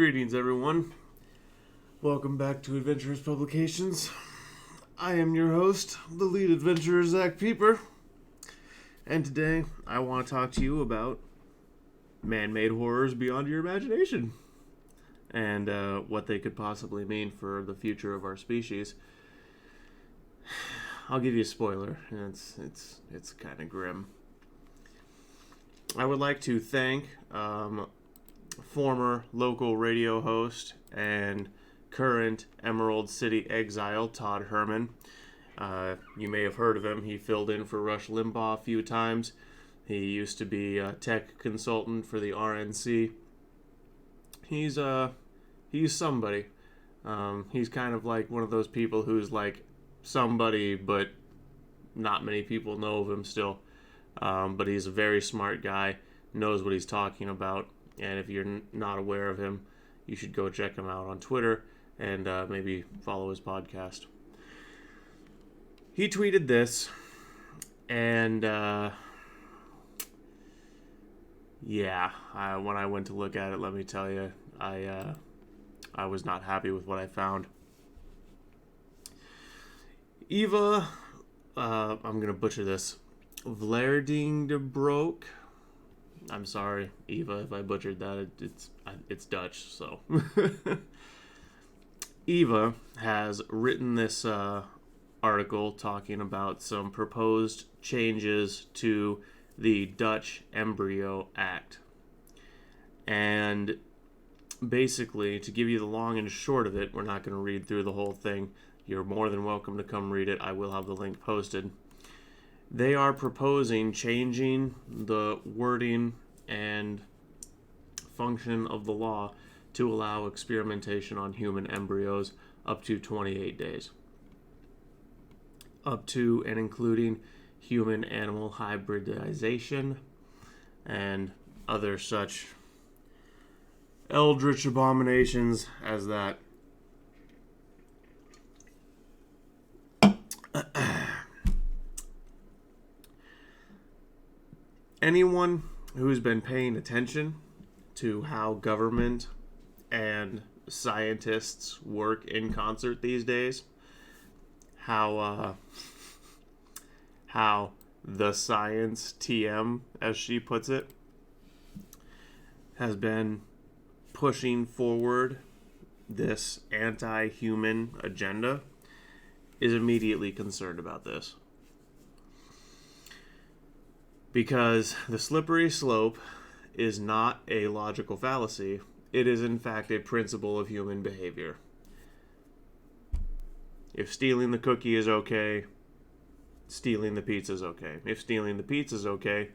Greetings, everyone. Welcome back to Adventurous Publications. I am your host, the lead adventurer, Zach Pieper. And today, I want to talk to you about man-made horrors beyond your imagination. And what they could possibly mean for the future of our species. I'll give you a spoiler. It's kind of grim. I would like to thank former local radio host and current Emerald City exile Todd Herman. You may have heard of him. He filled in for Rush Limbaugh a few times. He used to be a tech consultant for the RNC. He's somebody. He's kind of like one of those people who's like somebody, but not many people know of him still. But he's a very smart guy, knows what he's talking about, and if you're not aware of him, you should go check him out on Twitter and maybe follow his podcast. He tweeted this, and when I went to look at it, let me tell you, I was not happy with what I found. Eva, I'm going to butcher this, Vlaarding de Broek. I'm sorry, Eva, if I butchered that. It's Dutch, so. Eva has written this article talking about some proposed changes to the Dutch Embryo Act. And basically, to give you the long and short of it, we're not going to read through the whole thing. You're more than welcome to come read it. I will have the link posted. They are proposing changing the wording and function of the law to allow experimentation on human embryos up to 28 days. Up to and including human-animal hybridization and other such eldritch abominations as that. Anyone who's been paying attention to how government and scientists work in concert these days, how the science TM, as she puts it, has been pushing forward this anti-human agenda, is immediately concerned about this. Because the slippery slope is not a logical fallacy. It is, in fact, a principle of human behavior. If stealing the cookie is okay, stealing the pizza is okay. If stealing the pizza is okay,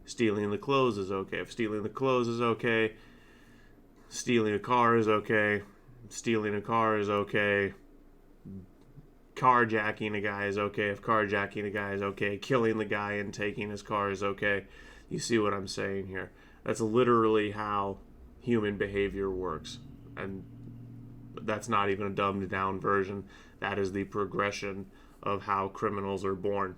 stealing the clothes is okay. If stealing the clothes is okay, stealing a car is okay. Stealing a car is okay. Carjacking a guy is okay. If carjacking a guy is okay, killing the guy and taking his car is okay. You see what I'm saying here? That's literally how human behavior works. And that's not even a dumbed down version. That is the progression of how criminals are born.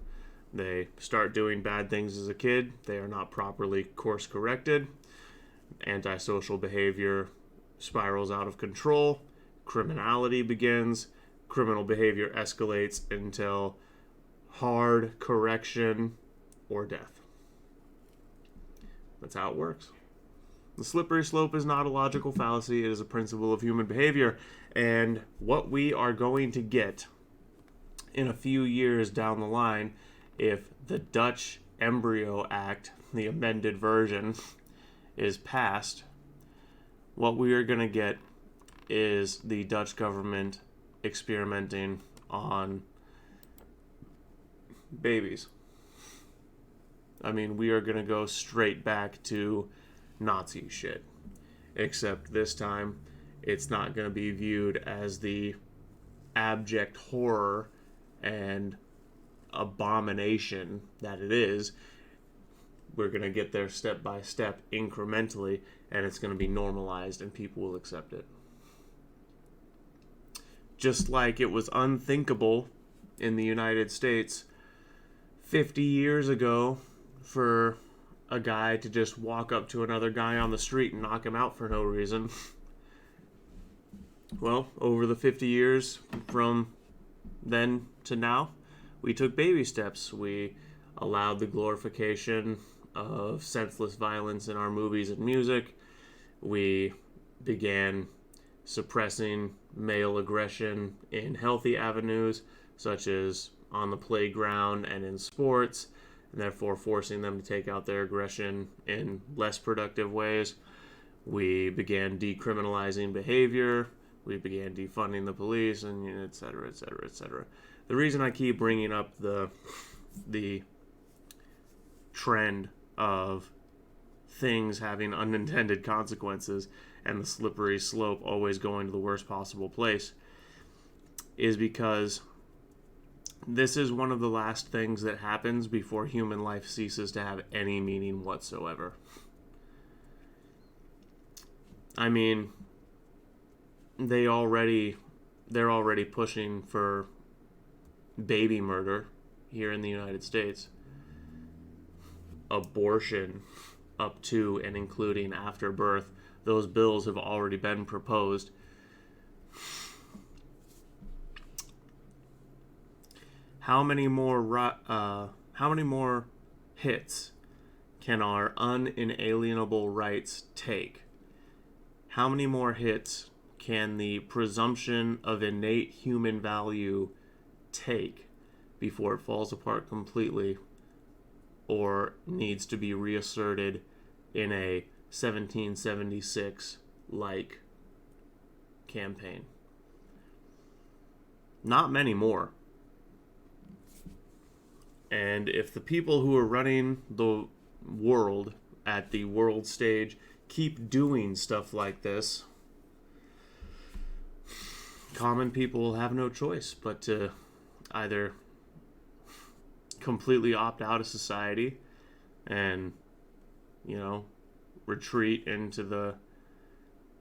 They start doing bad things as a kid. They are not properly course corrected. Antisocial behavior spirals out of control. Criminality begins. Criminal behavior escalates until hard correction or death. That's how it works. The slippery slope is not a logical fallacy. It is a principle of human behavior. And what we are going to get in a few years down the line, if the Dutch Embryo Act, the amended version, is passed, what we are going to get is the Dutch government experimenting on babies. I mean, we are going to go straight back to Nazi shit. Except this time, it's not going to be viewed as the abject horror and abomination that it is. We're going to get there step by step, incrementally, and it's going to be normalized and people will accept it. Just like it was unthinkable in the United States 50 years ago for a guy to just walk up to another guy on the street and knock him out for no reason. Well, over the 50 years from then to now, we took baby steps. We allowed the glorification of senseless violence in our movies and music. We began suppressing male aggression in healthy avenues, such as on the playground and in sports, and therefore forcing them to take out their aggression in less productive ways. We began decriminalizing behavior. We began defunding the police, and et cetera, et cetera, et cetera. The reason I keep bringing up the trend of things having unintended consequences and the slippery slope always going to the worst possible place is because this is one of the last things that happens before human life ceases to have any meaning whatsoever. I mean, they're already pushing for baby murder here in the United States. Abortion up to and including after birth. Those bills have already been proposed. How many more hits can our unalienable rights take? How many more hits can the presumption of innate human value take before it falls apart completely or needs to be reasserted in a 1776-like campaign? Not many more. And if the people who are running the world at the world stage keep doing stuff like this, common people will have no choice but to either completely opt out of society and, retreat into the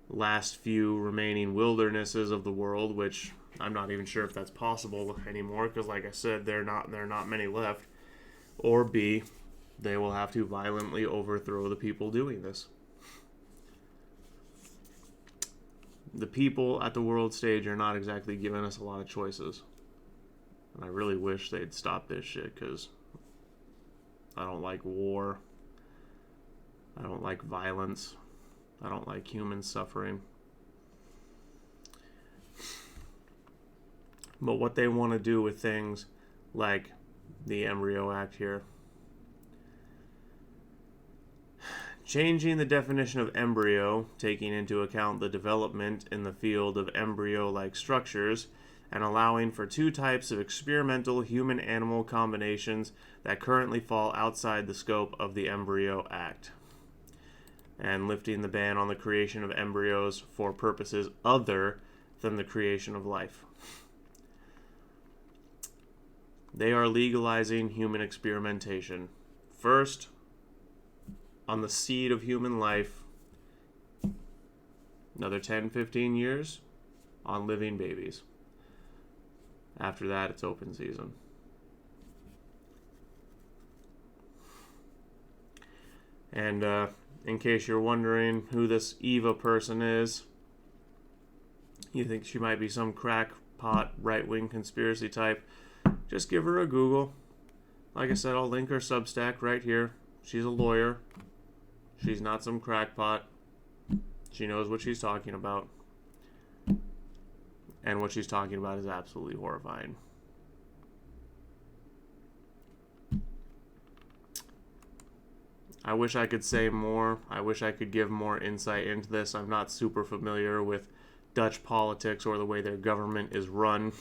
last few remaining wildernesses of the world, which I'm not even sure if that's possible anymore, because like I said, there are not many left. Or B, they will have to violently overthrow the people doing this. The people at the world stage are not exactly giving us a lot of choices. And I really wish they'd stop this shit, because I don't like war. I don't like violence. I don't like human suffering. But what they want to do with things like the Embryo Act here, changing the definition of embryo, taking into account the development in the field of embryo-like structures, and allowing for two types of experimental human-animal combinations that currently fall outside the scope of the Embryo Act, and lifting the ban on the creation of embryos for purposes other than the creation of life. They are legalizing human experimentation. First, on the seed of human life. Another 10, 15 years on living babies. After that, it's open season. And in case you're wondering who this Eva person is, you think she might be some crackpot right-wing conspiracy type, just give her a Google. Like I said, I'll link her Substack right here. She's a lawyer. She's not some crackpot. She knows what she's talking about. And what she's talking about is absolutely horrifying. I wish I could say more. I wish I could give more insight into this. I'm not super familiar with Dutch politics or the way their government is run.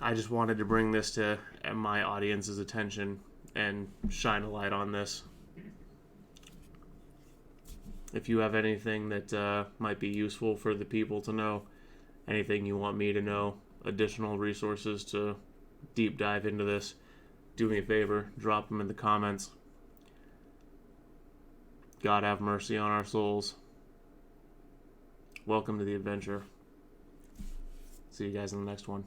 I just wanted to bring this to my audience's attention and shine a light on this. If you have anything that might be useful for the people to know, anything you want me to know, additional resources to deep dive into this, do me a favor, drop them in the comments. God have mercy on our souls. Welcome to the adventure. See you guys in the next one.